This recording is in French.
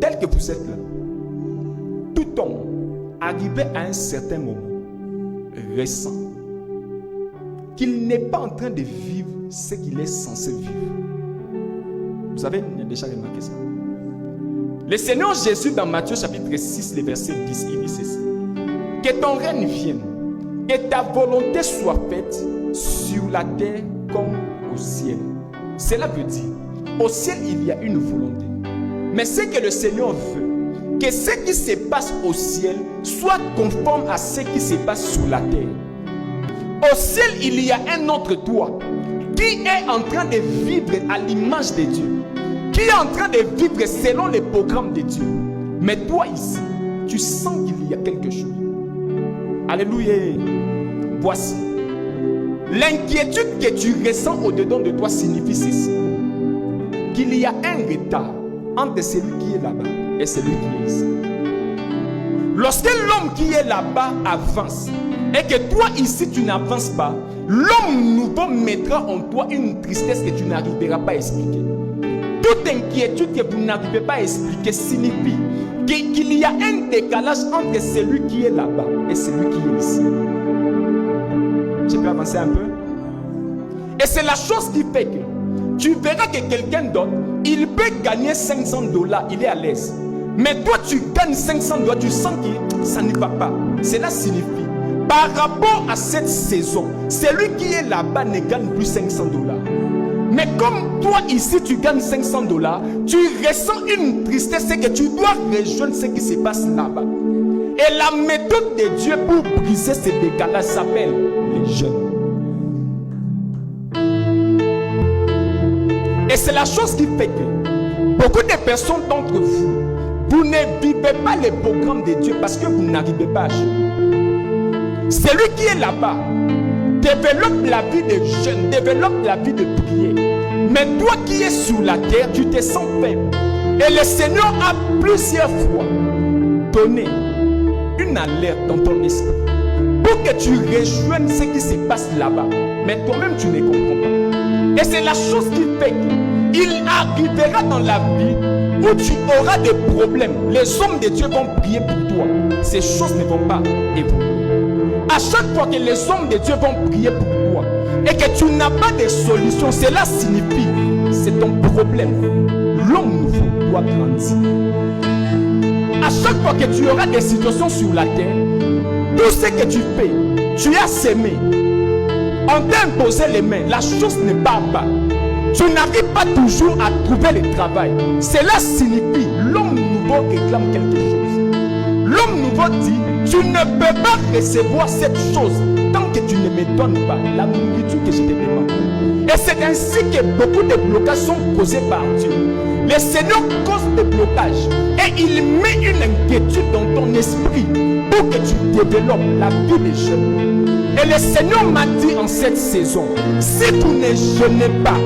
tel que vous êtes là, tout homme arrivé à un certain moment ressent qu'il n'est pas en train de vivre ce qu'il est censé vivre. Vous avez déjà remarqué ça? Le Seigneur Jésus dans Matthieu chapitre 6, le verset 10, il dit ceci: que ton règne vienne, que ta volonté soit faite sur la terre comme au ciel. Cela veut dire, au ciel il y a une volonté. Mais ce que le Seigneur veut, que ce qui se passe au ciel soit conforme à ce qui se passe sur la terre. Au ciel, il y a un autre toi qui est en train de vivre à l'image de Dieu, qui est en train de vivre selon les programmes de Dieu. Mais toi ici, tu sens qu'il y a quelque chose. Alléluia. Voici. L'inquiétude que tu ressens au-dedans de toi signifie ceci: qu'il y a un retard entre celui qui est là-bas et celui qui est ici. Lorsque l'homme qui est là-bas avance et que toi ici tu n'avances pas, l'homme nouveau mettra en toi une tristesse que tu n'arriveras pas à expliquer. Toute inquiétude que vous n'arrivez pas à expliquer signifie qu'il y a un décalage entre celui qui est là-bas et celui qui est ici. Je peux avancer un peu? Et c'est la chose qui fait que tu verras que quelqu'un d'autre, il peut gagner $500, il est à l'aise. Mais toi tu gagnes $500, tu sens que ça ne va pas. Cela signifie, par rapport à cette saison, celui qui est là-bas ne gagne plus $500. Mais comme toi ici tu gagnes $500, tu ressens une tristesse que tu dois rejoindre ce qui se passe là-bas. Et la méthode de Dieu pour briser ce décalage s'appelle les jeûnes. Et c'est la chose qui fait que beaucoup de personnes d'entre vous, vous ne vivez pas les programmes de Dieu parce que vous n'arrivez pas à jeûner. Celui qui est là-bas développe la vie de jeûne, développe la vie de prière. Mais toi qui es sur la terre, tu te sens faible. Et le Seigneur a plusieurs fois donné une alerte dans ton esprit pour que tu rejoignes ce qui se passe là-bas. Mais toi-même, tu ne comprends pas. Et c'est la chose qui fait qu'il arrivera dans la vie où tu auras des problèmes. Les hommes de Dieu vont prier pour toi. Ces choses ne vont pas évoluer. À chaque fois que les hommes de Dieu vont prier pour toi et que tu n'as pas de solution, cela signifie c'est ton problème. L'homme nouveau doit grandir. À chaque fois que tu auras des situations sur la terre, tout ce que tu fais, tu as sémé. On t'a imposé les mains, la chose ne part pas. Tu n'arrives pas toujours à trouver le travail. Cela signifie l'homme nouveau réclame quelque chose. L'homme nouveau dit, tu ne peux pas recevoir cette chose tant que tu ne me donnes pas la nourriture que je te demande. Et c'est ainsi que beaucoup de blocages sont causés par Dieu. Le Seigneur cause des blocages et il met une inquiétude dans ton esprit pour que tu développes la vie des jeunes. Et le Seigneur m'a dit en cette saison, si vous ne jeûnez pas,